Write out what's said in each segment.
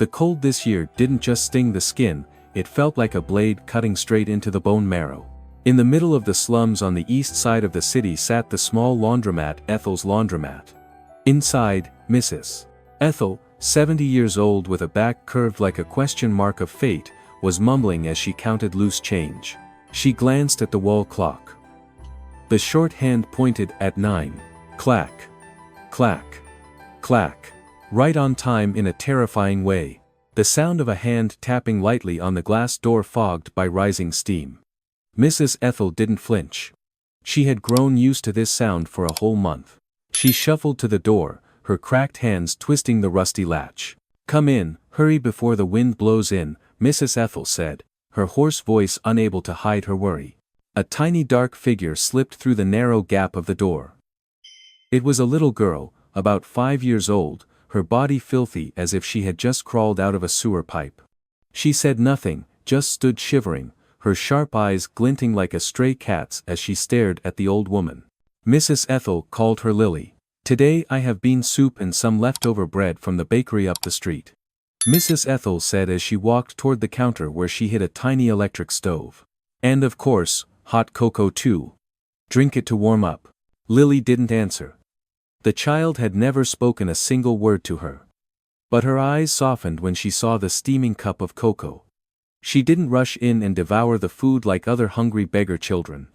The cold this year didn't just sting the skin, it felt like a blade cutting straight into the bone marrow. In the middle of the slums on the east side of the city sat the small laundromat, Ethel's laundromat. Inside, Mrs. Ethel, 70 years old with a back curved like a question mark of fate, was mumbling as she counted loose change. She glanced at the wall clock. The short hand pointed at 9. Clack. Clack. Clack. Right on time in a terrifying way. The sound of a hand tapping lightly on the glass door fogged by rising steam. Mrs. Ethel didn't flinch. She had grown used to this sound for a whole month. She shuffled to the door, her cracked hands twisting the rusty latch. "Come in, hurry before the wind blows in," Mrs. Ethel said, her hoarse voice unable to hide her worry. A tiny dark figure slipped through the narrow gap of the door. It was a little girl, about 5 years old, her body filthy as if she had just crawled out of a sewer pipe. She said nothing, just stood shivering, her sharp eyes glinting like a stray cat's as she stared at the old woman. Mrs. Ethel called her Lily. "Today I have bean soup and some leftover bread from the bakery up the street," Mrs. Ethel said as she walked toward the counter where she hid a tiny electric stove. "And of course, hot cocoa too. Drink it to warm up." Lily didn't answer. The child had never spoken a single word to her. But her eyes softened when she saw the steaming cup of cocoa. She didn't rush in and devour the food like other hungry beggar children.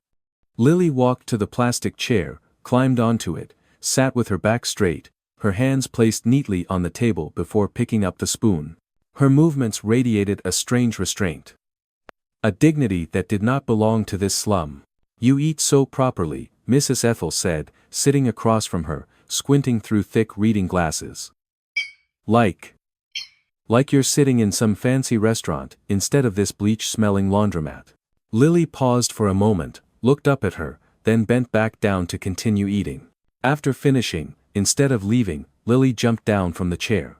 Lily walked to the plastic chair, climbed onto it, sat with her back straight, her hands placed neatly on the table before picking up the spoon. Her movements radiated a strange restraint. A dignity that did not belong to this slum. "You eat so properly," Mrs. Ethel said, sitting across from her, squinting through thick reading glasses. Like you're sitting in some fancy restaurant, instead of this bleach-smelling laundromat." Lily paused for a moment, looked up at her, then bent back down to continue eating. After finishing, instead of leaving, Lily jumped down from the chair.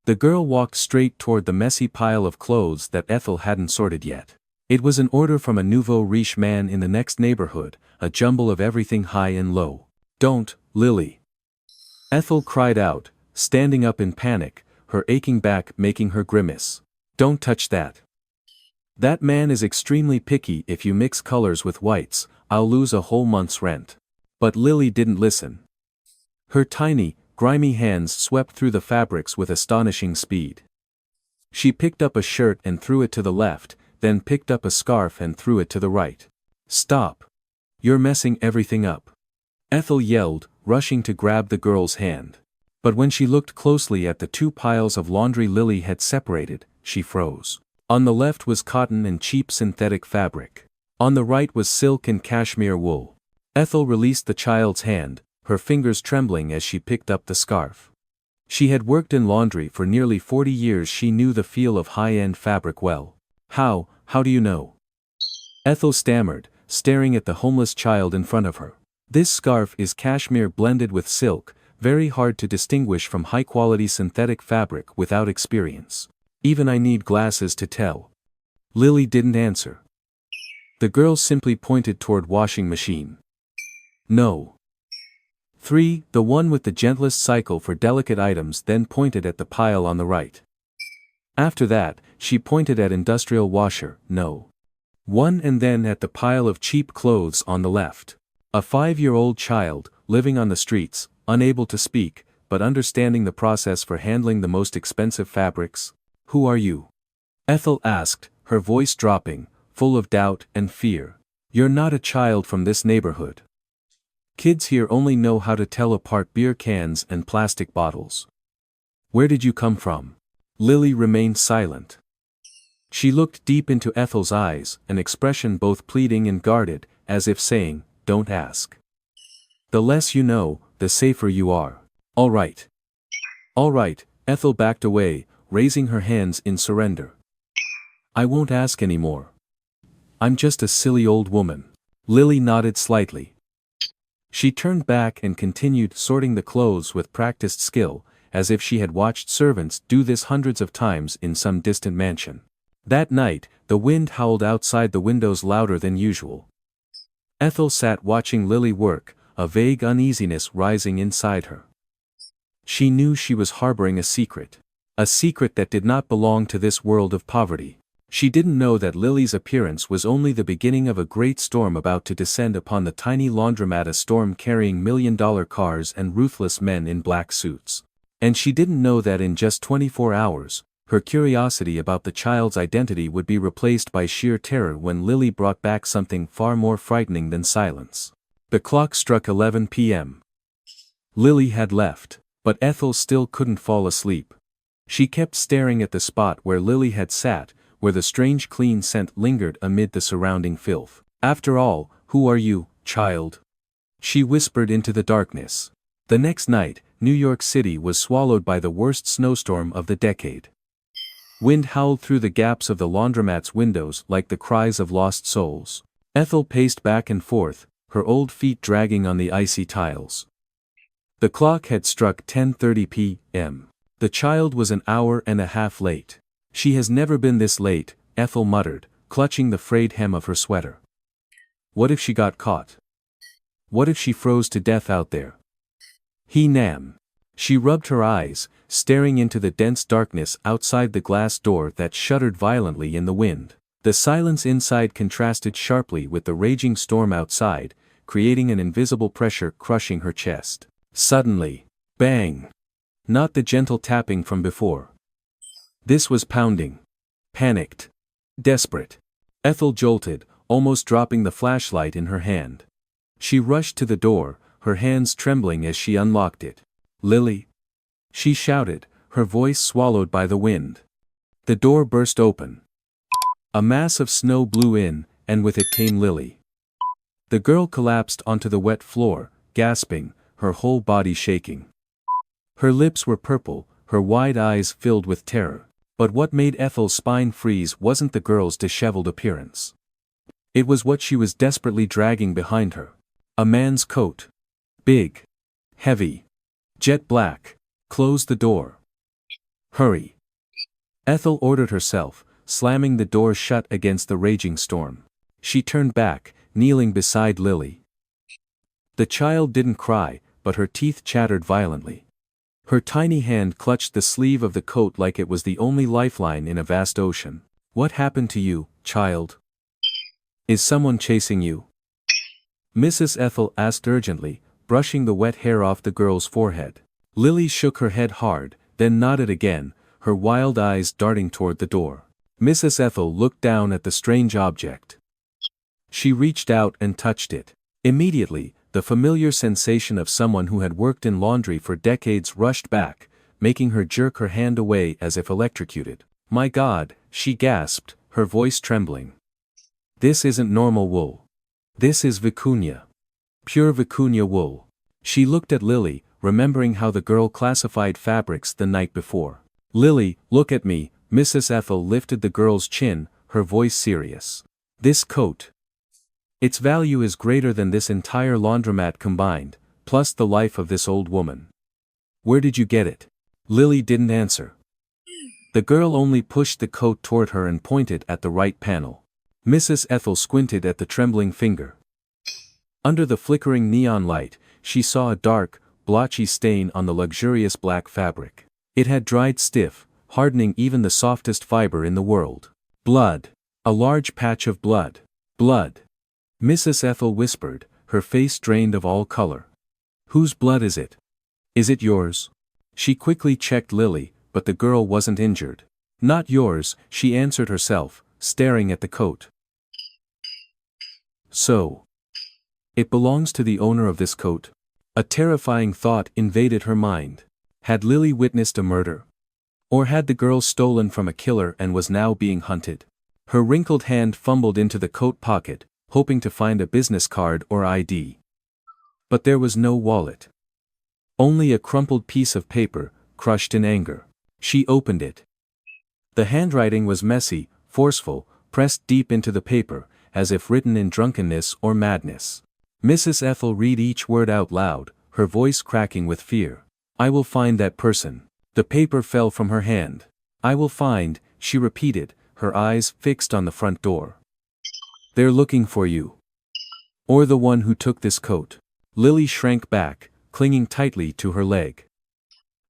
The girl walked straight toward the messy pile of clothes that Ethel hadn't sorted yet. It was an order from a nouveau riche man in the next neighborhood, a jumble of everything high and low. "Don't, Lily!" Ethel cried out, standing up in panic, her aching back making her grimace. "Don't touch that. That man is extremely picky. If you mix colors with whites, I'll lose a whole month's rent." But Lily didn't listen. Her tiny, grimy hands swept through the fabrics with astonishing speed. She picked up a shirt and threw it to the left, then picked up a scarf and threw it to the right. "Stop! You're messing everything up," Ethel yelled, rushing to grab the girl's hand. But when she looked closely at the two piles of laundry Lily had separated, she froze. On the left was cotton and cheap synthetic fabric. On the right was silk and cashmere wool. Ethel released the child's hand, her fingers trembling as she picked up the scarf. She had worked in laundry for nearly 40 years. She knew the feel of high-end fabric well. How do you know?" Ethel stammered, staring at the homeless child in front of her. "This scarf is cashmere blended with silk, very hard to distinguish from high-quality synthetic fabric without experience. Even I need glasses to tell." Lily didn't answer. The girl simply pointed toward washing machine. "No. 3, the one with the gentlest cycle for delicate items," then pointed at the pile on the right. After that, she pointed at industrial washer, "No. 1 and then at the pile of cheap clothes on the left." A 5-year-old child, living on the streets, unable to speak, but understanding the process for handling the most expensive fabrics. "Who are you?" Ethel asked, her voice dropping, full of doubt and fear. "You're not a child from this neighborhood. Kids here only know how to tell apart beer cans and plastic bottles." "Where did you come from?" Lily remained silent. She looked deep into Ethel's eyes, an expression both pleading and guarded, as if saying, "Don't ask. The less you know, the safer you are." All right, Ethel backed away, raising her hands in surrender. "I won't ask anymore. I'm just a silly old woman." Lily nodded slightly. She turned back and continued sorting the clothes with practiced skill, as if she had watched servants do this hundreds of times in some distant mansion. That night, the wind howled outside the windows louder than usual. Ethel sat watching Lily work, a vague uneasiness rising inside her. She knew she was harboring a secret. A secret that did not belong to this world of poverty. She didn't know that Lily's appearance was only the beginning of a great storm about to descend upon the tiny laundromat, a storm carrying million-dollar cars and ruthless men in black suits. And she didn't know that in just 24 hours, her curiosity about the child's identity would be replaced by sheer terror when Lily brought back something far more frightening than silence. The clock struck 11 p.m. Lily had left, but Ethel still couldn't fall asleep. She kept staring at the spot where Lily had sat, where the strange clean scent lingered amid the surrounding filth. "After all, who are you, child?" she whispered into the darkness. The next night, New York City was swallowed by the worst snowstorm of the decade. Wind howled through the gaps of the laundromat's windows like the cries of lost souls. Ethel paced back and forth, her old feet dragging on the icy tiles. The clock had struck 10:30 p.m. The child was an hour and a half late. "She has never been this late," Ethel muttered, clutching the frayed hem of her sweater. What if she got caught? What if she froze to death out there? Nam. She rubbed her eyes, staring into the dense darkness outside the glass door that shuddered violently in the wind. The silence inside contrasted sharply with the raging storm outside, creating an invisible pressure crushing her chest. Suddenly, bang! Not the gentle tapping from before. This was pounding. Panicked. Desperate. Ethel jolted, almost dropping the flashlight in her hand. She rushed to the door, her hands trembling as she unlocked it. "Lily?" she shouted, her voice swallowed by the wind. The door burst open. A mass of snow blew in, and with it came Lily. The girl collapsed onto the wet floor, gasping, her whole body shaking. Her lips were purple, her wide eyes filled with terror. But what made Ethel's spine freeze wasn't the girl's disheveled appearance. It was what she was desperately dragging behind her. A man's coat. Big. Heavy. Jet black. "Close the door. Hurry." Ethel ordered herself, slamming the door shut against the raging storm. She turned back, kneeling beside Lily. The child didn't cry, but her teeth chattered violently. Her tiny hand clutched the sleeve of the coat like it was the only lifeline in a vast ocean. "What happened to you, child? Is someone chasing you?" Mrs. Ethel asked urgently, brushing the wet hair off the girl's forehead. Lily shook her head hard, then nodded again, her wild eyes darting toward the door. Mrs. Ethel looked down at the strange object. She reached out and touched it. Immediately, the familiar sensation of someone who had worked in laundry for decades rushed back, making her jerk her hand away as if electrocuted. "My God," she gasped, her voice trembling. "This isn't normal wool. This is vicuña. Pure vicuña wool." She looked at Lily, remembering how the girl classified fabrics the night before. "Lily, look at me," Mrs. Ethel lifted the girl's chin, her voice serious. "This coat. Its value is greater than this entire laundromat combined, plus the life of this old woman. Where did you get it?" Lily didn't answer. The girl only pushed the coat toward her and pointed at the right panel. Mrs. Ethel squinted at the trembling finger. Under the flickering neon light, she saw a dark, blotchy stain on the luxurious black fabric. It had dried stiff, hardening even the softest fiber in the world. "Blood. A large patch of blood. Blood." Mrs. Ethel whispered, her face drained of all color. "Whose blood is it? Is it yours?" She quickly checked Lily, but the girl wasn't injured. "Not yours," she answered herself, staring at the coat. "So. It belongs to the owner of this coat?" A terrifying thought invaded her mind. Had Lily witnessed a murder? Or had the girl stolen from a killer and was now being hunted? Her wrinkled hand fumbled into the coat pocket, hoping to find a business card or ID. But there was no wallet. Only a crumpled piece of paper, crushed in anger. She opened it. The handwriting was messy, forceful, pressed deep into the paper, as if written in drunkenness or madness. Mrs. Ethel read each word out loud, her voice cracking with fear. "I will find that person." The paper fell from her hand. "I will find," she repeated, her eyes fixed on the front door. "They're looking for you. Or the one who took this coat." Lily shrank back, clinging tightly to her leg.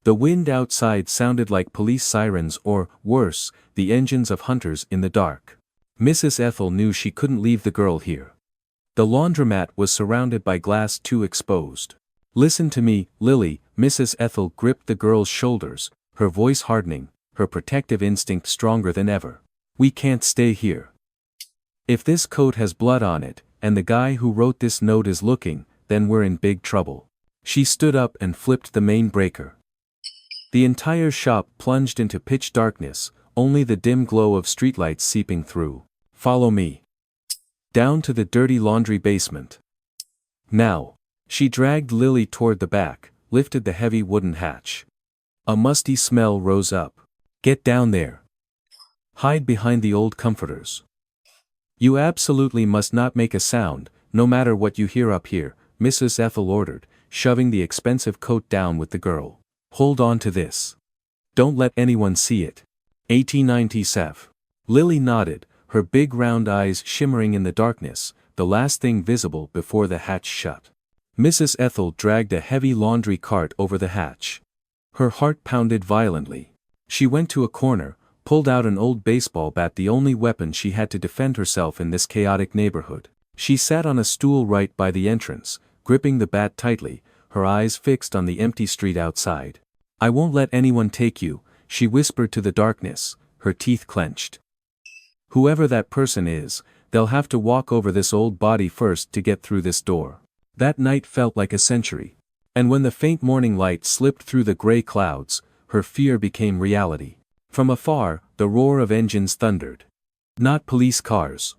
The wind outside sounded like police sirens or, worse, the engines of hunters in the dark. Mrs. Ethel knew she couldn't leave the girl here. The laundromat was surrounded by glass too exposed. "Listen to me, Lily." Mrs. Ethel gripped the girl's shoulders, her voice hardening, her protective instinct stronger than ever. "We can't stay here. If this coat has blood on it, and the guy who wrote this note is looking, then we're in big trouble." She stood up and flipped the main breaker. The entire shop plunged into pitch darkness, only the dim glow of streetlights seeping through. "Follow me. Down to the dirty laundry basement. Now." She dragged Lily toward the back, lifted the heavy wooden hatch. A musty smell rose up. "Get down there. Hide behind the old comforters. You absolutely must not make a sound, no matter what you hear up here," Mrs. Ethel ordered, shoving the expensive coat down with the girl. "Hold on to this. Don't let anyone see it." 1897. Lily nodded, her big round eyes shimmering in the darkness, the last thing visible before the hatch shut. Mrs. Ethel dragged a heavy laundry cart over the hatch. Her heart pounded violently. She went to a corner, pulled out an old baseball bat, the only weapon she had to defend herself in this chaotic neighborhood. She sat on a stool right by the entrance, gripping the bat tightly, her eyes fixed on the empty street outside. "I won't let anyone take you," she whispered to the darkness, her teeth clenched. "Whoever that person is, they'll have to walk over this old body first to get through this door." That night felt like a century. And when the faint morning light slipped through the gray clouds, her fear became reality. From afar, the roar of engines thundered. Not police cars.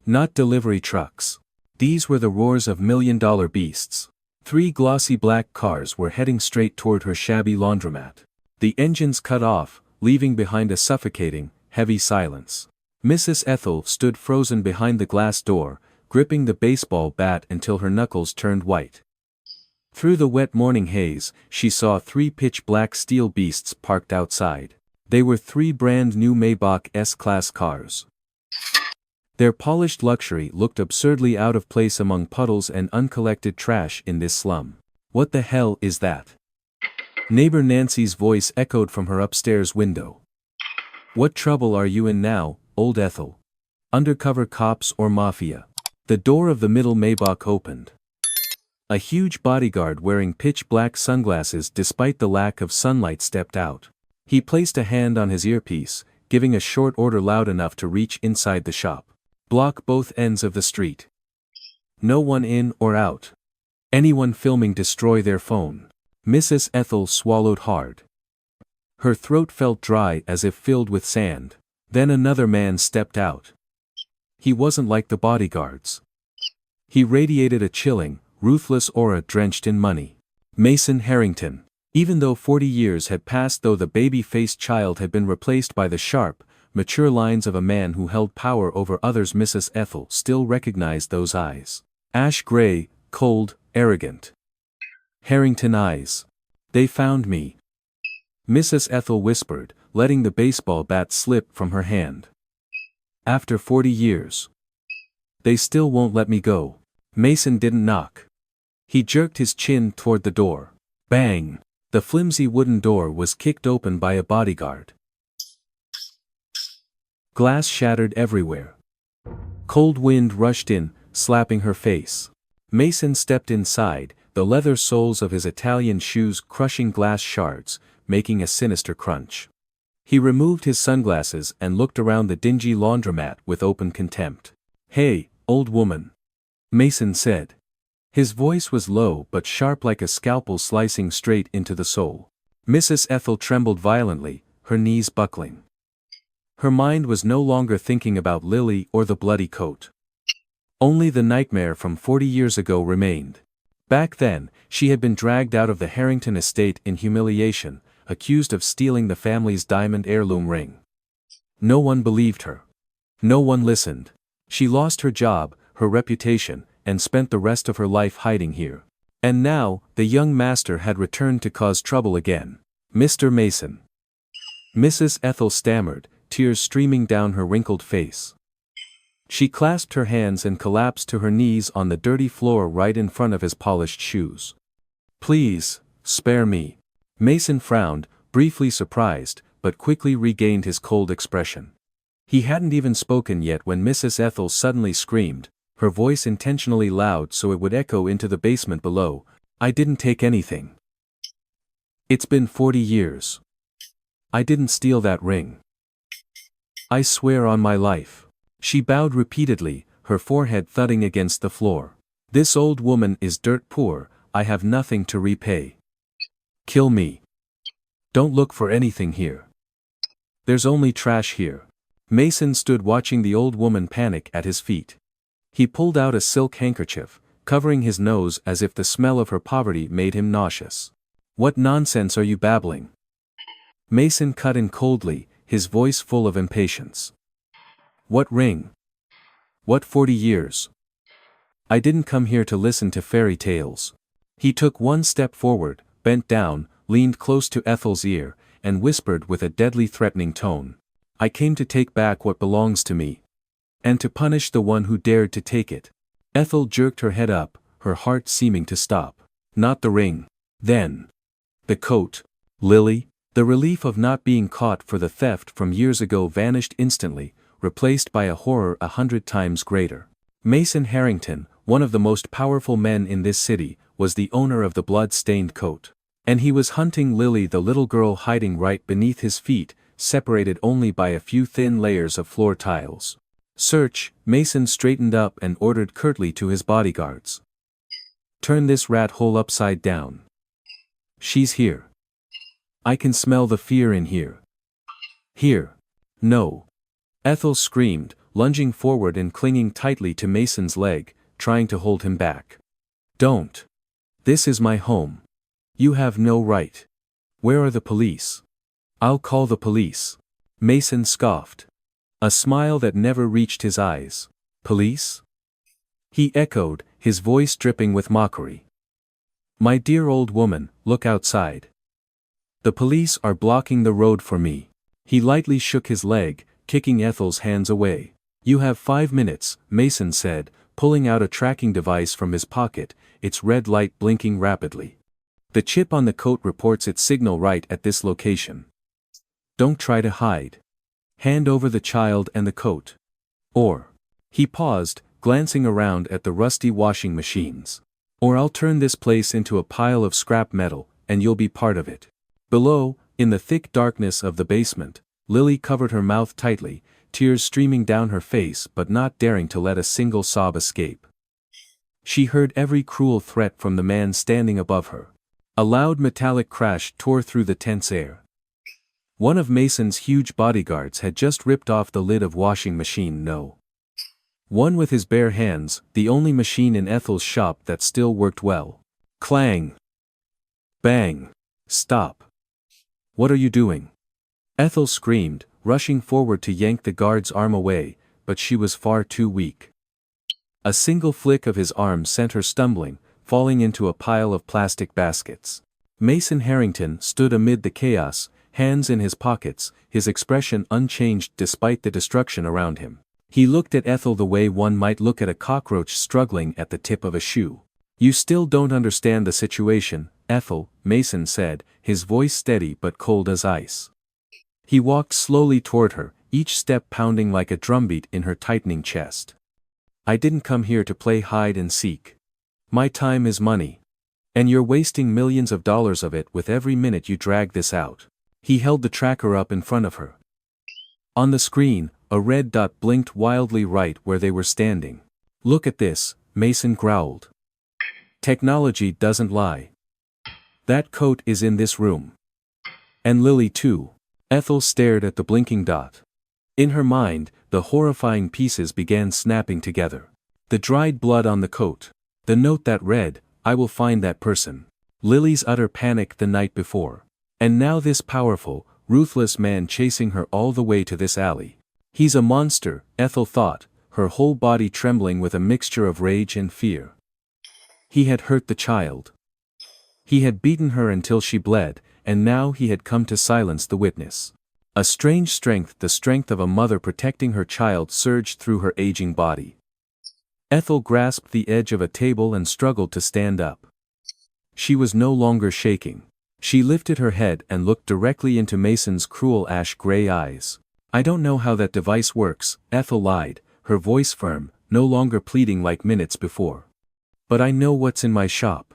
Not delivery trucks. These were the roars of million-dollar beasts. 3 glossy black cars were heading straight toward her shabby laundromat. The engines cut off, leaving behind a suffocating, heavy silence. Mrs. Ethel stood frozen behind the glass door, gripping the baseball bat until her knuckles turned white. Through the wet morning haze, she saw 3 pitch-black steel beasts parked outside. They were 3 brand-new Maybach S-Class cars. Their polished luxury looked absurdly out of place among puddles and uncollected trash in this slum. "What the hell is that?" Neighbor Nancy's voice echoed from her upstairs window. "What trouble are you in now, old Ethel? Undercover cops or mafia?" The door of the middle Maybach opened. A huge bodyguard wearing pitch-black sunglasses despite the lack of sunlight stepped out. He placed a hand on his earpiece, giving a short order loud enough to reach inside the shop. "Block both ends of the street. No one in or out. Anyone filming destroy their phone." Mrs. Ethel swallowed hard. Her throat felt dry as if filled with sand. Then another man stepped out. He wasn't like the bodyguards. He radiated a chilling, ruthless aura drenched in money. Mason Harrington. Even though 40 years had passed, though the baby-faced child had been replaced by the sharp, mature lines of a man who held power over others, Mrs. Ethel still recognized those eyes. Ash gray, cold, arrogant. Harrington eyes. "They found me," Mrs. Ethel whispered, letting the baseball bat slip from her hand. "After 40 years. They still won't let me go." Mason didn't knock. He jerked his chin toward the door. Bang! The flimsy wooden door was kicked open by a bodyguard. Glass shattered everywhere. Cold wind rushed in, slapping her face. Mason stepped inside, the leather soles of his Italian shoes crushing glass shards, making a sinister crunch. He removed his sunglasses and looked around the dingy laundromat with open contempt. "Hey, old woman," Mason said. His voice was low but sharp, like a scalpel slicing straight into the soul. Mrs. Ethel trembled violently, her knees buckling. Her mind was no longer thinking about Lily or the bloody coat. Only the nightmare from 40 years ago remained. Back then, she had been dragged out of the Harrington estate in humiliation, accused of stealing the family's diamond heirloom ring. No one believed her. No one listened. She lost her job, her reputation, and spent the rest of her life hiding here. And now, the young master had returned to cause trouble again. "Mr. Mason." Mrs. Ethel stammered, tears streaming down her wrinkled face. She clasped her hands and collapsed to her knees on the dirty floor right in front of his polished shoes. "Please, spare me. Mason frowned, briefly surprised, but quickly regained his cold expression. He hadn't even spoken yet when Mrs. Ethel suddenly screamed, her voice intentionally loud so it would echo into the basement below, "I didn't take anything. It's been 40 years. I didn't steal that ring. I swear on my life." She bowed repeatedly, her forehead thudding against the floor. "This old woman is dirt poor, I have nothing to repay. Kill me. Don't look for anything here. There's only trash here." Mason stood watching the old woman panic at his feet. He pulled out a silk handkerchief, covering his nose as if the smell of her poverty made him nauseous. "What nonsense are you babbling?" Mason cut in coldly, his voice full of impatience. "What ring? What 40 years? I didn't come here to listen to fairy tales." He took one step forward, bent down, leaned close to Ethel's ear, and whispered with a deadly threatening tone. "I came to take back what belongs to me. And to punish the one who dared to take it." Ethel jerked her head up, her heart seeming to stop. "Not the ring. Then. The coat." Lily? The relief of not being caught for the theft from years ago vanished instantly, replaced by a horror 100 times greater. Mason Harrington, one of the most powerful men in this city, was the owner of the blood-stained coat. And he was hunting Lily, the little girl hiding right beneath his feet, separated only by a few thin layers of floor tiles. "Search." Mason straightened up and ordered curtly to his bodyguards. "Turn this rat hole upside down. She's here. I can smell the fear in here. Here. No." Ethel screamed, lunging forward and clinging tightly to Mason's leg, trying to hold him back. "Don't. This is my home. You have no right. Where are the police?" "I'll call the police." Mason scoffed. A smile that never reached his eyes. "Police?" he echoed, his voice dripping with mockery. "My dear old woman, look outside. The police are blocking the road for me." He lightly shook his leg, kicking Ethel's hands away. "You have 5 minutes," Mason said, pulling out a tracking device from his pocket, its red light blinking rapidly. "The chip on the coat reports its signal right at this location. Don't try to hide. Hand over the child and the coat. Or." He paused, glancing around at the rusty washing machines. "Or I'll turn this place into a pile of scrap metal, and you'll be part of it." Below, in the thick darkness of the basement, Lily covered her mouth tightly, tears streaming down her face but not daring to let a single sob escape. She heard every cruel threat from the man standing above her. A loud metallic crash tore through the tense air. One of Mason's huge bodyguards had just ripped off the lid of washing machine No. 1 with his bare hands, the only machine in Ethel's shop that still worked well. Clang! Bang! "Stop! What are you doing?" Ethel screamed, rushing forward to yank the guard's arm away, but she was far too weak. A single flick of his arm sent her stumbling, falling into a pile of plastic baskets. Mason Harrington stood amid the chaos, hands in his pockets, his expression unchanged despite the destruction around him. He looked at Ethel the way one might look at a cockroach struggling at the tip of a shoe. "You still don't understand the situation, Ethel," Mason said, his voice steady but cold as ice. He walked slowly toward her, each step pounding like a drumbeat in her tightening chest. "I didn't come here to play hide and seek. My time is money. And you're wasting millions of dollars of it with every minute you drag this out." He held the tracker up in front of her. On the screen, a red dot blinked wildly right where they were standing. "Look at this," Mason growled. "Technology doesn't lie. That coat is in this room. And Lily too." Ethel stared at the blinking dot. In her mind, the horrifying pieces began snapping together. The dried blood on the coat. The note that read, "I will find that person." Lily's utter panic the night before. And now this powerful, ruthless man chasing her all the way to this alley. He's a monster, Ethel thought, her whole body trembling with a mixture of rage and fear. He had hurt the child. He had beaten her until she bled, and now he had come to silence the witness. A strange strength, the strength of a mother protecting her child, surged through her aging body. Ethel grasped the edge of a table and struggled to stand up. She was no longer shaking. She lifted her head and looked directly into Mason's cruel ash-gray eyes. "I don't know how that device works," Ethel lied, her voice firm, no longer pleading like minutes before. "But I know what's in my shop.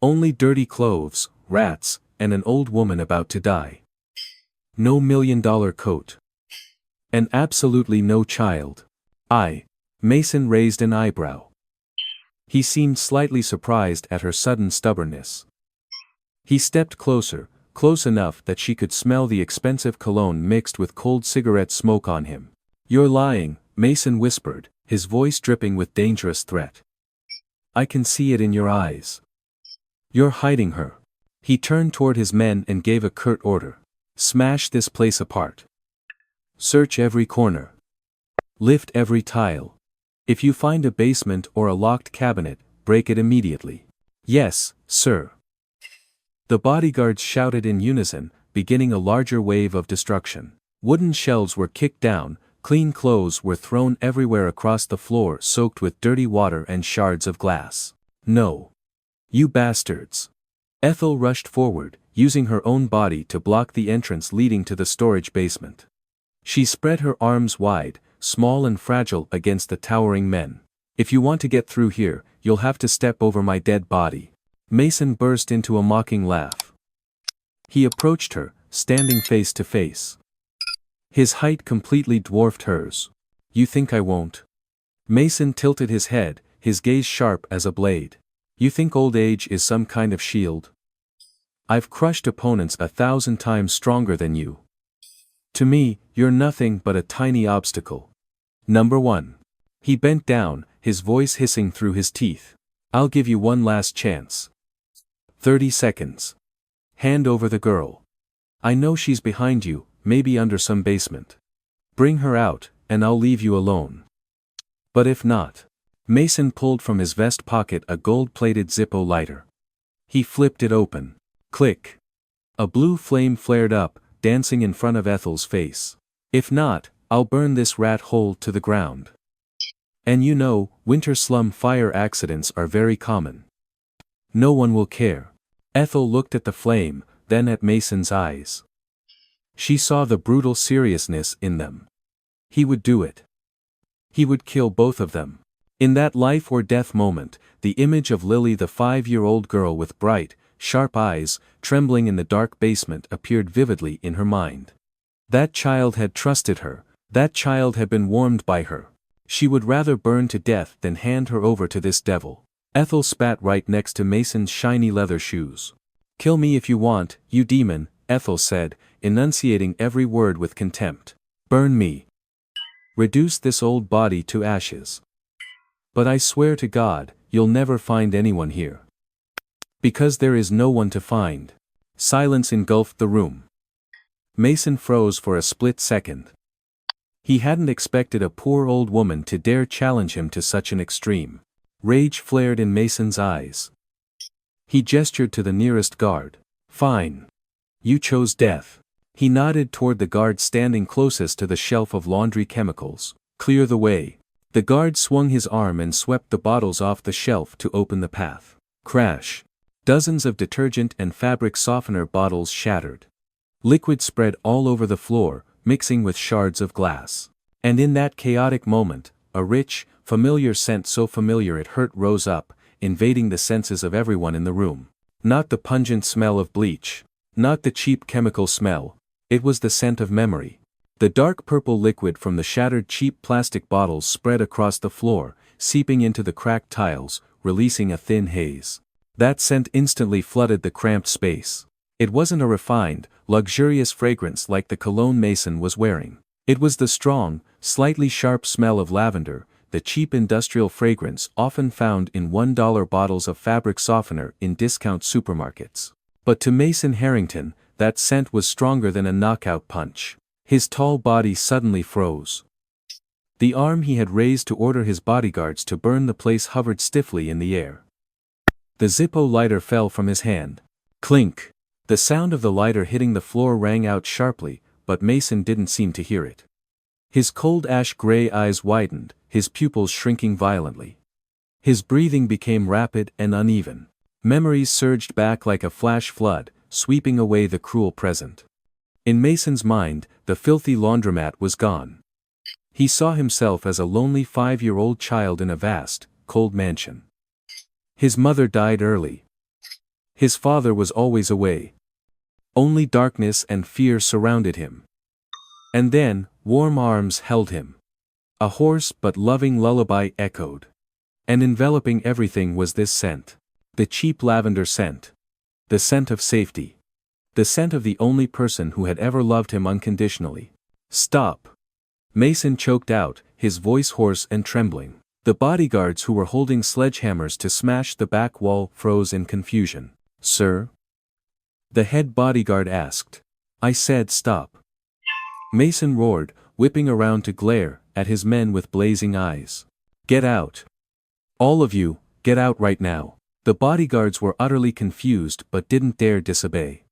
Only dirty clothes, rats, and an old woman about to die. No $1 million coat. And absolutely no child." Mason raised an eyebrow. He seemed slightly surprised at her sudden stubbornness. He stepped closer, close enough that she could smell the expensive cologne mixed with cold cigarette smoke on him. "You're lying," Mason whispered, his voice dripping with dangerous threat. "I can see it in your eyes. You're hiding her." He turned toward his men and gave a curt order. "Smash this place apart. Search every corner. Lift every tile. If you find a basement or a locked cabinet, break it immediately." "Yes, sir." The bodyguards shouted in unison, beginning a larger wave of destruction. Wooden shelves were kicked down, clean clothes were thrown everywhere across the floor soaked with dirty water and shards of glass. "No. You bastards." Ethel rushed forward, using her own body to block the entrance leading to the storage basement. She spread her arms wide, small and fragile against the towering men. "If you want to get through here, you'll have to step over my dead body." Mason burst into a mocking laugh. He approached her, standing face to face. His height completely dwarfed hers. "You think I won't?" Mason tilted his head, his gaze sharp as a blade. "You think old age is some kind of shield? I've crushed opponents 1,000 times stronger than you. To me, you're nothing but a tiny obstacle. Number one." He bent down, his voice hissing through his teeth. "I'll give you one last chance. 30 seconds. Hand over the girl. I know she's behind you, maybe under some basement. Bring her out, and I'll leave you alone. But if not..." Mason pulled from his vest pocket a gold-plated Zippo lighter. He flipped it open. Click. A blue flame flared up, dancing in front of Ethel's face. "If not, I'll burn this rat hole to the ground. And you know, winter slum fire accidents are very common. No one will care." Ethel looked at the flame, then at Mason's eyes. She saw the brutal seriousness in them. He would do it. He would kill both of them. In that life-or-death moment, the image of Lily, the 5-year-old girl with bright, sharp eyes, trembling in the dark basement, appeared vividly in her mind. That child had trusted her, that child had been warmed by her. She would rather burn to death than hand her over to this devil. Ethel spat right next to Mason's shiny leather shoes. "Kill me if you want, you demon," Ethel said, enunciating every word with contempt. "Burn me. Reduce this old body to ashes. But I swear to God, you'll never find anyone here. Because there is no one to find." Silence engulfed the room. Mason froze for a split second. He hadn't expected a poor old woman to dare challenge him to such an extreme. Rage flared in Mason's eyes. He gestured to the nearest guard. "Fine. You chose death." He nodded toward the guard standing closest to the shelf of laundry chemicals. "Clear the way." The guard swung his arm and swept the bottles off the shelf to open the path. Crash. Dozens of detergent and fabric softener bottles shattered. Liquid spread all over the floor, mixing with shards of glass. And in that chaotic moment, a rich, familiar scent so familiar it hurt rose up, invading the senses of everyone in the room. Not the pungent smell of bleach. Not the cheap chemical smell. It was the scent of memory. The dark purple liquid from the shattered cheap plastic bottles spread across the floor, seeping into the cracked tiles, releasing a thin haze. That scent instantly flooded the cramped space. It wasn't a refined, luxurious fragrance like the cologne Mason was wearing. It was the strong, slightly sharp smell of lavender, the cheap industrial fragrance often found in $1 bottles of fabric softener in discount supermarkets. But to Mason Harrington, that scent was stronger than a knockout punch. His tall body suddenly froze. The arm he had raised to order his bodyguards to burn the place hovered stiffly in the air. The Zippo lighter fell from his hand. Clink! The sound of the lighter hitting the floor rang out sharply, but Mason didn't seem to hear it. His cold ash-gray eyes widened, his pupils shrinking violently. His breathing became rapid and uneven. Memories surged back like a flash flood, sweeping away the cruel present. In Mason's mind, the filthy laundromat was gone. He saw himself as a lonely 5-year-old child in a vast, cold mansion. His mother died early. His father was always away. Only darkness and fear surrounded him. And then, warm arms held him. A hoarse but loving lullaby echoed. And enveloping everything was this scent. The cheap lavender scent. The scent of safety. The scent of the only person who had ever loved him unconditionally. Stop! Mason choked out, his voice hoarse and trembling. The bodyguards who were holding sledgehammers to smash the back wall froze in confusion. Sir? The head bodyguard asked. I said stop. Mason roared, whipping around to glare at his men with blazing eyes. Get out. All of you, get out right now. The bodyguards were utterly confused but didn't dare disobey.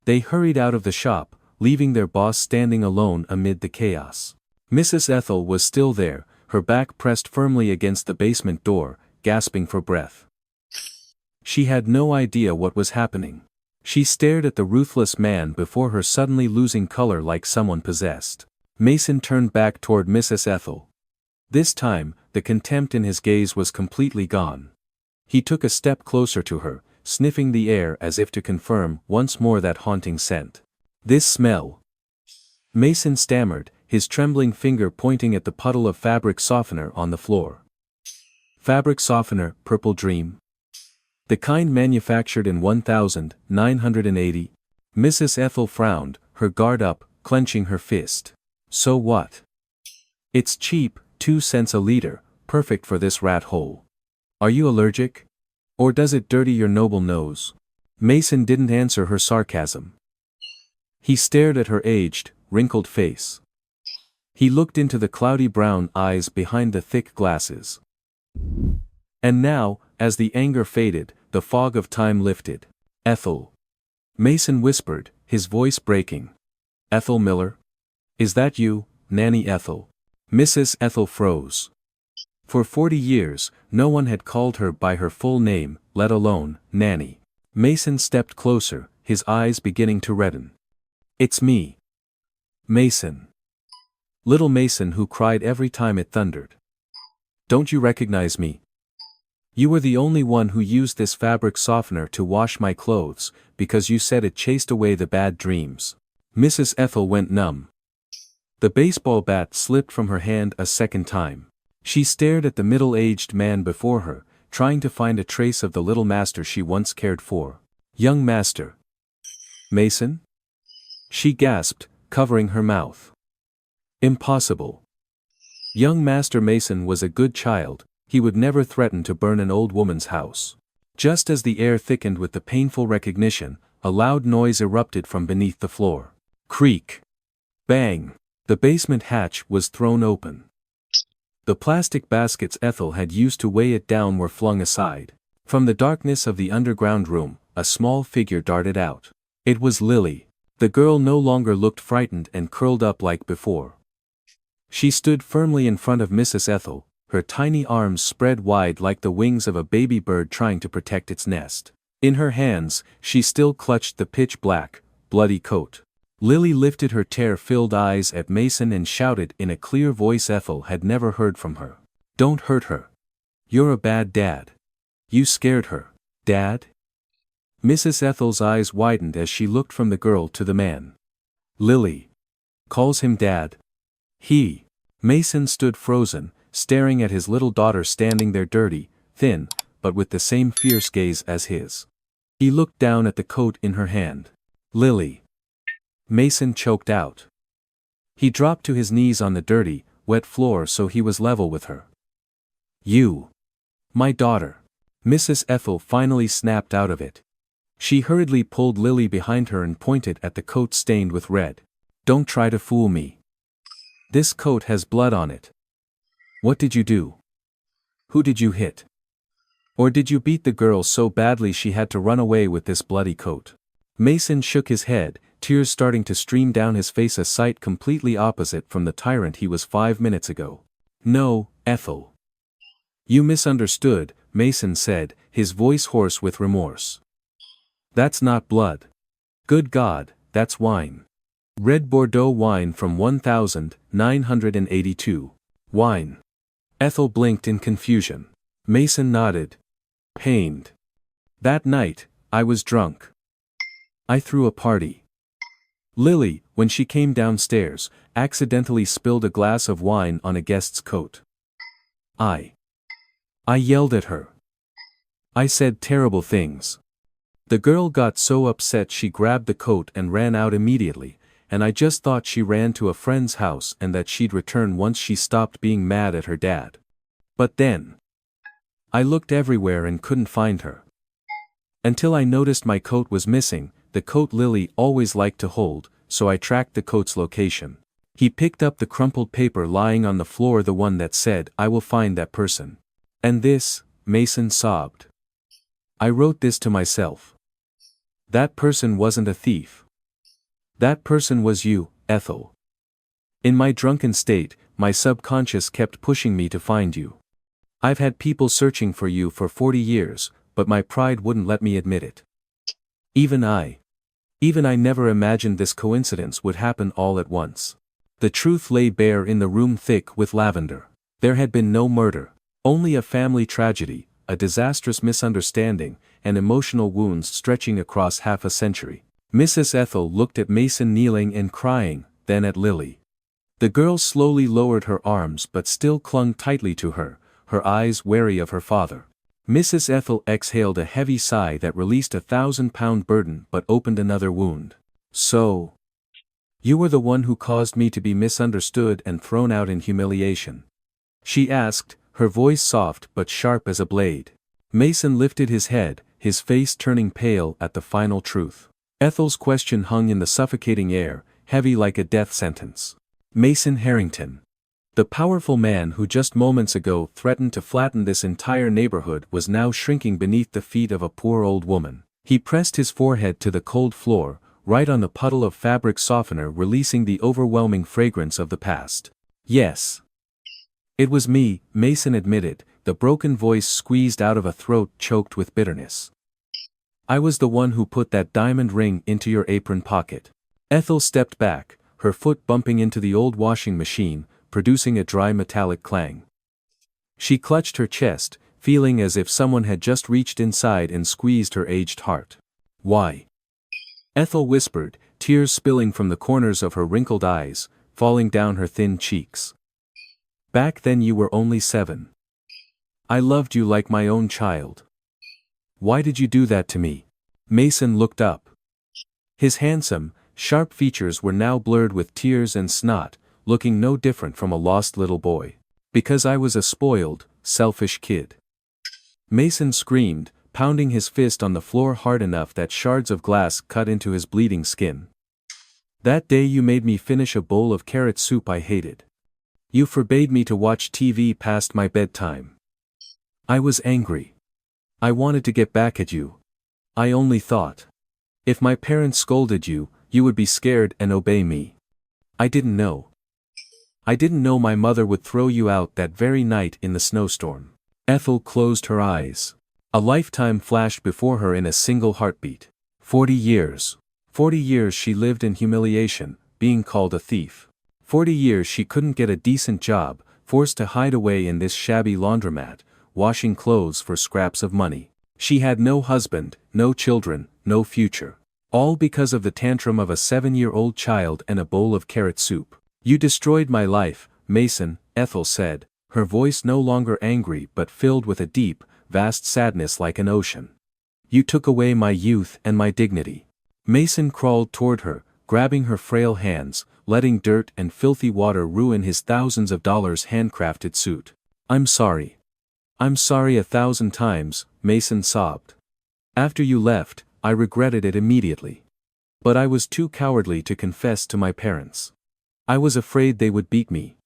They hurried out of the shop, leaving their boss standing alone amid the chaos. Mrs. Ethel was still there, her back pressed firmly against the basement door, gasping for breath. She had no idea what was happening. She stared at the ruthless man before her, suddenly losing color like someone possessed. Mason turned back toward Mrs. Ethel. This time, the contempt in his gaze was completely gone. He took a step closer to her, sniffing the air as if to confirm once more that haunting scent. This smell. Mason stammered, his trembling finger pointing at the puddle of fabric softener on the floor. Fabric softener, Purple Dream? The kind manufactured in 1980? Mrs. Ethel frowned, her guard up, clenching her fist. So what? It's cheap, 2 cents a liter, perfect for this rat hole. Are you allergic? Or does it dirty your noble nose? Mason didn't answer her sarcasm. He stared at her aged, wrinkled face. He looked into the cloudy brown eyes behind the thick glasses. And now, as the anger faded, the fog of time lifted. Ethel. Mason whispered, his voice breaking. Ethel Miller? Is that you, Nanny Ethel? Mrs. Ethel froze. For 40 years, no one had called her by her full name, let alone, Nanny. Mason stepped closer, his eyes beginning to redden. It's me. Mason. Little Mason who cried every time it thundered. Don't you recognize me? You were the only one who used this fabric softener to wash my clothes, because you said it chased away the bad dreams. Mrs. Ethel went numb. The baseball bat slipped from her hand a second time. She stared at the middle-aged man before her, trying to find a trace of the little master she once cared for. Young master. Mason? She gasped, covering her mouth. Impossible. Young Master Mason was a good child, he would never threaten to burn an old woman's house. Just as the air thickened with the painful recognition, a loud noise erupted from beneath the floor. Creak. Bang. The basement hatch was thrown open. The plastic baskets Ethel had used to weigh it down were flung aside. From the darkness of the underground room, a small figure darted out. It was Lily. The girl no longer looked frightened and curled up like before. She stood firmly in front of Mrs. Ethel, her tiny arms spread wide like the wings of a baby bird trying to protect its nest. In her hands, she still clutched the pitch-black, bloody coat. Lily lifted her tear-filled eyes at Mason and shouted in a clear voice Ethel had never heard from her. Don't hurt her. You're a bad dad. You scared her. Dad? Mrs. Ethel's eyes widened as she looked from the girl to the man. Lily. Calls him Dad. He. Mason stood frozen, staring at his little daughter standing there dirty, thin, but with the same fierce gaze as his. He looked down at the coat in her hand. Lily. Mason choked out. He dropped to his knees on the dirty, wet floor so he was level with her. You. My daughter. Mrs. Ethel finally snapped out of it. She hurriedly pulled Lily behind her and pointed at the coat stained with red. Don't try to fool me. This coat has blood on it. What did you do? Who did you hit? Or did you beat the girl so badly she had to run away with this bloody coat? Mason shook his head, tears starting to stream down his face, a sight completely opposite from the tyrant he was 5 minutes ago. No, Ethel. You misunderstood, Mason said, his voice hoarse with remorse. That's not blood. Good God, that's wine. Red Bordeaux wine from 1982. Wine. Ethel blinked in confusion. Mason nodded. Pained. That night, I was drunk. I threw a party. Lily, when she came downstairs, accidentally spilled a glass of wine on a guest's coat. I yelled at her. I said terrible things. The girl got so upset she grabbed the coat and ran out immediately, and I just thought she ran to a friend's house and that she'd return once she stopped being mad at her dad. But then, I looked everywhere and couldn't find her. Until I noticed my coat was missing, the coat Lily always liked to hold, so I tracked the coat's location. He picked up the crumpled paper lying on the floor, the one that said, "I will find that person." And this, Mason sobbed. I wrote this to myself. That person wasn't a thief. That person was you, Ethel. In my drunken state, my subconscious kept pushing me to find you. I've had people searching for you for 40 years, but my pride wouldn't let me admit it. Even I never imagined this coincidence would happen all at once. The truth lay bare in the room thick with lavender. There had been no murder, only a family tragedy, a disastrous misunderstanding, and emotional wounds stretching across half a century. Mrs. Ethel looked at Mason kneeling and crying, then at Lily. The girl slowly lowered her arms but still clung tightly to her, her eyes wary of her father. Mrs. Ethel exhaled a heavy sigh that released a 1,000-pound burden but opened another wound. "So, you were the one who caused me to be misunderstood and thrown out in humiliation?" she asked, her voice soft but sharp as a blade. Mason lifted his head, his face turning pale at the final truth. Ethel's question hung in the suffocating air, heavy like a death sentence. Mason Harrington. The powerful man who just moments ago threatened to flatten this entire neighborhood was now shrinking beneath the feet of a poor old woman. He pressed his forehead to the cold floor, right on the puddle of fabric softener, releasing the overwhelming fragrance of the past. "Yes. It was me," Mason admitted, the broken voice squeezed out of a throat choked with bitterness. "I was the one who put that diamond ring into your apron pocket." Ethel stepped back, her foot bumping into the old washing machine, producing a dry metallic clang. She clutched her chest, feeling as if someone had just reached inside and squeezed her aged heart. "Why?" Ethel whispered, tears spilling from the corners of her wrinkled eyes, falling down her thin cheeks. "Back then you were only 7. I loved you like my own child. Why did you do that to me?" Mason looked up. His handsome, sharp features were now blurred with tears and snot, looking no different from a lost little boy. "Because I was a spoiled, selfish kid." Mason screamed, pounding his fist on the floor hard enough that shards of glass cut into his bleeding skin. "That day you made me finish a bowl of carrot soup I hated. You forbade me to watch TV past my bedtime. I was angry. I wanted to get back at you. I only thought, if my parents scolded you, you would be scared and obey me. I didn't know. I didn't know my mother would throw you out that very night in the snowstorm." Ethel closed her eyes. A lifetime flashed before her in a single heartbeat. 40 years. 40 years she lived in humiliation, being called a thief. 40 years she couldn't get a decent job, forced to hide away in this shabby laundromat, washing clothes for scraps of money. She had no husband, no children, no future. All because of the tantrum of a 7-year-old child and a bowl of carrot soup. "You destroyed my life, Mason," Ethel said, her voice no longer angry but filled with a deep, vast sadness like an ocean. "You took away my youth and my dignity." Mason crawled toward her, grabbing her frail hands, letting dirt and filthy water ruin his thousands of dollars handcrafted suit. "I'm sorry. I'm sorry 1,000 times," Mason sobbed. "After you left, I regretted it immediately. But I was too cowardly to confess to my parents. I was afraid they would beat me.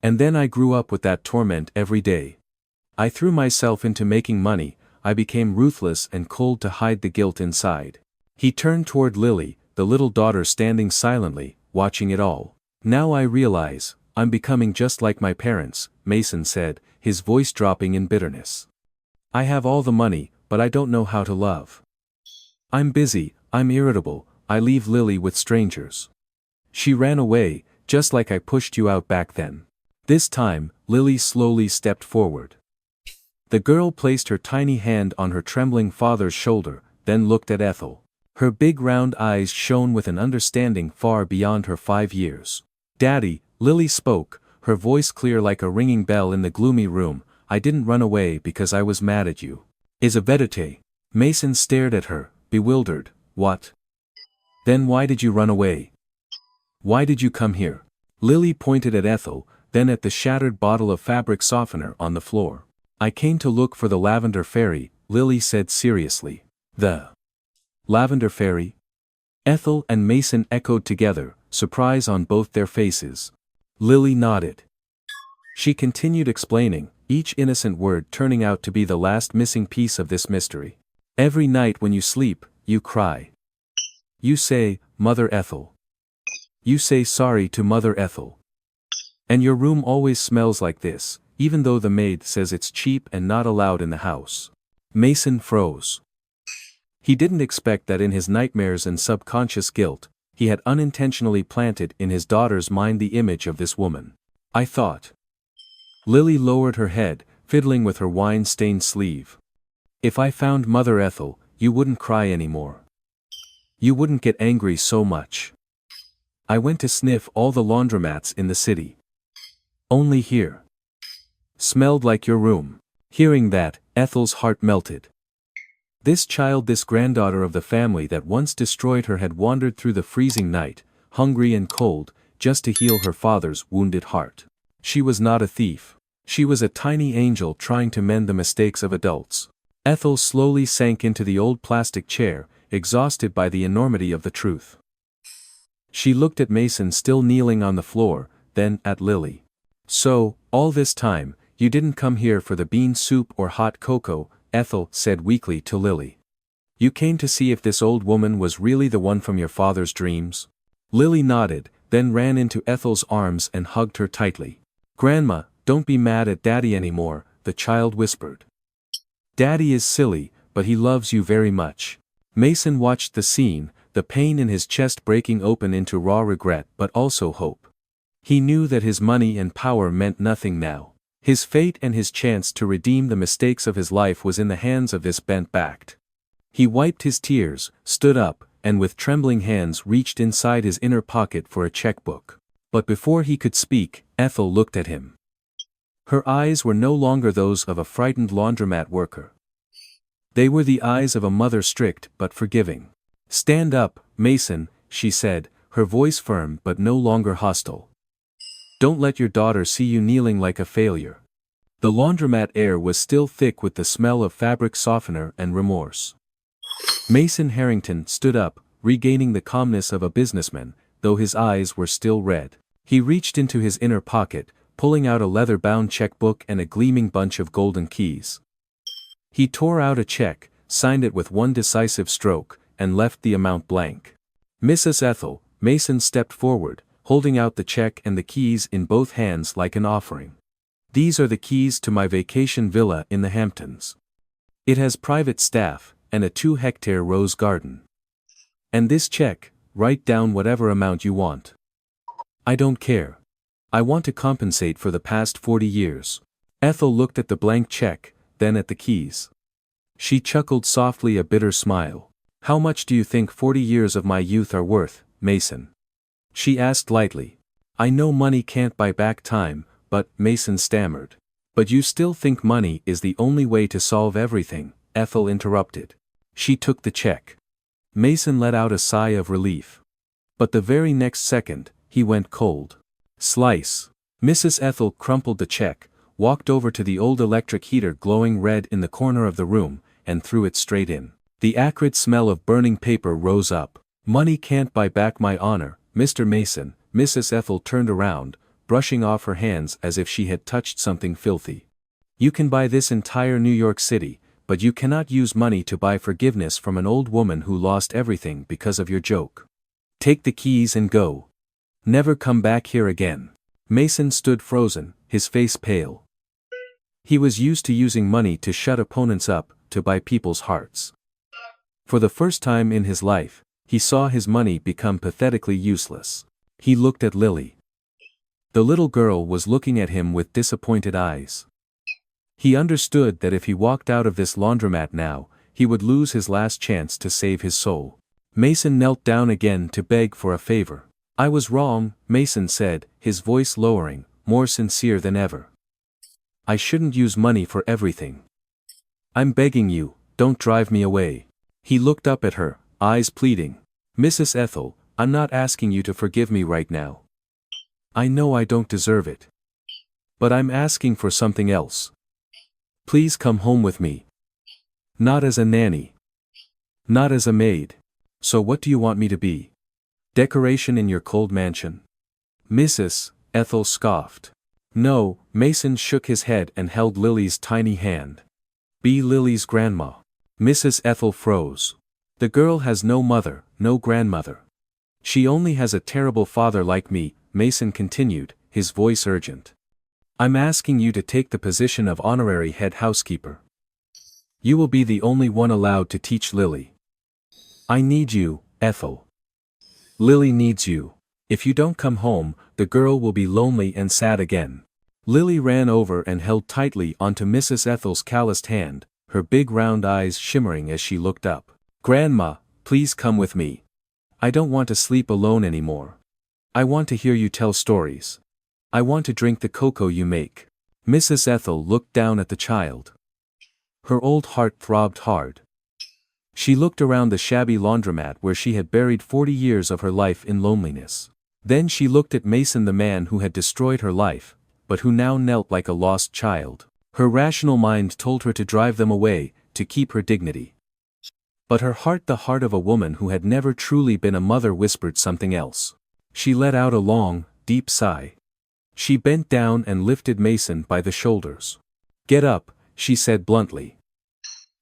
And then I grew up with that torment every day. I threw myself into making money, I became ruthless and cold to hide the guilt inside." He turned toward Lily, the little daughter standing silently, watching it all. "Now I realize, I'm becoming just like my parents," Mason said, his voice dropping in bitterness. "I have all the money, but I don't know how to love. I'm busy, I'm irritable, I leave Lily with strangers. She ran away, just like I pushed you out back then. This time, Lily slowly stepped forward. The girl placed her tiny hand on her trembling father's shoulder, then looked at Ethel. Her big round eyes shone with an understanding far beyond her 5 years. Daddy, Lily spoke, her voice clear like a ringing bell in the gloomy room, I didn't run away because I was mad at you. Is a verite. Mason stared at her, bewildered. What? Then why did you run away? Why did you come here? Lily pointed at Ethel, then at the shattered bottle of fabric softener on the floor. I came to look for the lavender fairy, Lily said seriously. The lavender fairy? Ethel and Mason echoed together, surprise on both their faces. Lily nodded. She continued explaining, each innocent word turning out to be the last missing piece of this mystery. Every night when you sleep, you cry. You say, Mother Ethel. You say sorry to Mother Ethel. And your room always smells like this, even though the maid says it's cheap and not allowed in the house. Mason froze. He didn't expect that in his nightmares and subconscious guilt, he had unintentionally planted in his daughter's mind the image of this woman. I thought. Lily lowered her head, fiddling with her wine-stained sleeve. If I found Mother Ethel, you wouldn't cry anymore. You wouldn't get angry so much. I went to sniff all the laundromats in the city. Only here. Smelled like your room. Hearing that, Ethel's heart melted. This child, this granddaughter of the family that once destroyed her, had wandered through the freezing night, hungry and cold, just to heal her father's wounded heart. She was not a thief. She was a tiny angel trying to mend the mistakes of adults. Ethel slowly sank into the old plastic chair, exhausted by the enormity of the truth. She looked at Mason still kneeling on the floor, then at Lily. So, all this time, you didn't come here for the bean soup or hot cocoa, Ethel said weakly to Lily. You came to see if this old woman was really the one from your father's dreams? Lily nodded, then ran into Ethel's arms and hugged her tightly. Grandma, don't be mad at Daddy anymore, the child whispered. Daddy is silly, but he loves you very much. Mason watched the scene, the pain in his chest breaking open into raw regret but also hope. He knew that his money and power meant nothing now. His fate and his chance to redeem the mistakes of his life was in the hands of this bent-backed. He wiped his tears, stood up, and with trembling hands reached inside his inner pocket for a checkbook. But before he could speak, Ethel looked at him. Her eyes were no longer those of a frightened laundromat worker. They were the eyes of a mother, strict but forgiving. Stand up, Mason, she said, her voice firm but no longer hostile. Don't let your daughter see you kneeling like a failure. The laundromat air was still thick with the smell of fabric softener and remorse. Mason Harrington stood up, regaining the calmness of a businessman, though his eyes were still red. He reached into his inner pocket, pulling out a leather-bound checkbook and a gleaming bunch of golden keys. He tore out a check, signed it with one decisive stroke, and left the amount blank. Mrs. Ethel, Mason stepped forward, holding out the check and the keys in both hands like an offering. These are the keys to my vacation villa in the Hamptons. It has private staff, and a 2-hectare rose garden. And this check, write down whatever amount you want. I don't care. I want to compensate for the past 40 years. Ethel looked at the blank check, then at the keys. She chuckled softly, a bitter smile. How much do you think 40 years of my youth are worth, Mason? She asked lightly. I know money can't buy back time, but, Mason stammered. But you still think money is the only way to solve everything, Ethel interrupted. She took the check. Mason let out a sigh of relief. But the very next second, he went cold. Slice. Mrs. Ethel crumpled the check, walked over to the old electric heater glowing red in the corner of the room, and threw it straight in. The acrid smell of burning paper rose up. Money can't buy back my honor, Mr. Mason. Mrs. Ethel turned around, brushing off her hands as if she had touched something filthy. You can buy this entire New York City, but you cannot use money to buy forgiveness from an old woman who lost everything because of your joke. Take the keys and go. Never come back here again. Mason stood frozen, his face pale. He was used to using money to shut opponents up, to buy people's hearts. For the first time in his life, he saw his money become pathetically useless. He looked at Lily. The little girl was looking at him with disappointed eyes. He understood that if he walked out of this laundromat now, he would lose his last chance to save his soul. Mason knelt down again to beg for a favor. "I was wrong," Mason said, his voice lowering, more sincere than ever. "I shouldn't use money for everything. I'm begging you, don't drive me away." He looked up at her, eyes pleading. "Mrs. Ethel, I'm not asking you to forgive me right now. I know I don't deserve it. But I'm asking for something else. Please come home with me. Not as a nanny. Not as a maid. So what do you want me to be? Decoration in your cold mansion?" Mrs. Ethel scoffed. "No," Mason shook his head and held Lily's tiny hand. "Be Lily's grandma." Mrs. Ethel froze. "The girl has no mother, no grandmother. She only has a terrible father like me," Mason continued, his voice urgent. "I'm asking you to take the position of honorary head housekeeper. You will be the only one allowed to teach Lily. I need you, Ethel. Lily needs you. If you don't come home, the girl will be lonely and sad again." Lily ran over and held tightly onto Mrs. Ethel's calloused hand, her big round eyes shimmering as she looked up. "Grandma, please come with me. I don't want to sleep alone anymore. I want to hear you tell stories. I want to drink the cocoa you make." Mrs. Ethel looked down at the child. Her old heart throbbed hard. She looked around the shabby laundromat where she had buried 40 years of her life in loneliness. Then she looked at Mason, the man who had destroyed her life, but who now knelt like a lost child. Her rational mind told her to drive them away, to keep her dignity. But her heart, the heart of a woman who had never truly been a mother, whispered something else. She let out a long, deep sigh. She bent down and lifted Mason by the shoulders. "Get up," she said bluntly.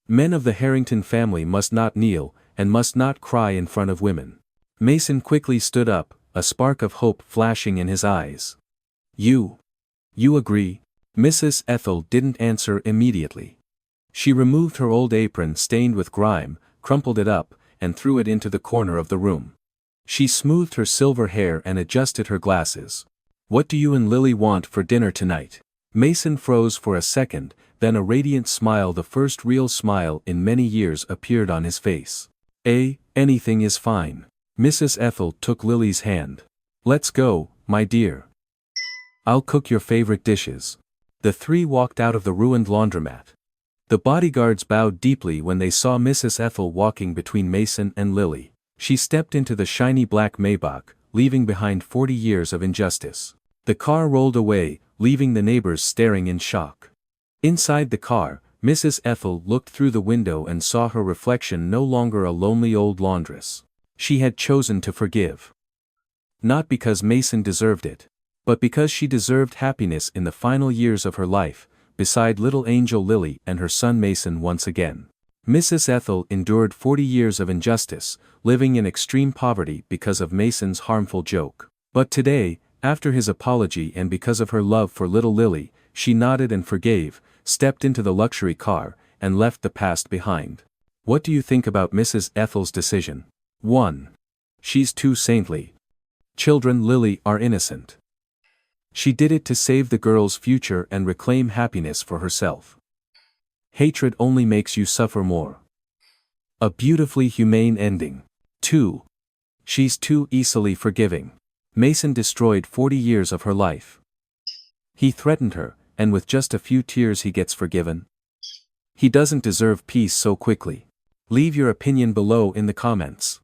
"Men of the Harrington family must not kneel, and must not cry in front of women." Mason quickly stood up, a spark of hope flashing in his eyes. You agree?" Mrs. Ethel didn't answer immediately. She removed her old apron stained with grime, crumpled it up, and threw it into the corner of the room. She smoothed her silver hair and adjusted her glasses. "What do you and Lily want for dinner tonight?" Mason froze for a second, then a radiant smile, the first real smile in many years, appeared on his face. Anything is fine." Mrs. Ethel took Lily's hand. "Let's go, my dear. I'll cook your favorite dishes." The three walked out of the ruined laundromat. The bodyguards bowed deeply when they saw Mrs. Ethel walking between Mason and Lily. She stepped into the shiny black Maybach, leaving behind 40 years of injustice. The car rolled away, leaving the neighbors staring in shock. Inside the car, Mrs. Ethel looked through the window and saw her reflection, no longer a lonely old laundress. She had chosen to forgive. Not because Mason deserved it, but because she deserved happiness in the final years of her life, beside little angel Lily and her son Mason once again. Mrs. Ethel endured 40 years of injustice, living in extreme poverty because of Mason's harmful joke. But today, after his apology and because of her love for little Lily, she nodded and forgave, stepped into the luxury car, and left the past behind. What do you think about Mrs. Ethel's decision? 1. She's too saintly. Children Lily are innocent. She did it to save the girl's future and reclaim happiness for herself. Hatred only makes you suffer more. A beautifully humane ending. 2. She's too easily forgiving. Mason destroyed 40 years of her life. He threatened her, and with just a few tears he gets forgiven. He doesn't deserve peace so quickly. Leave your opinion below in the comments.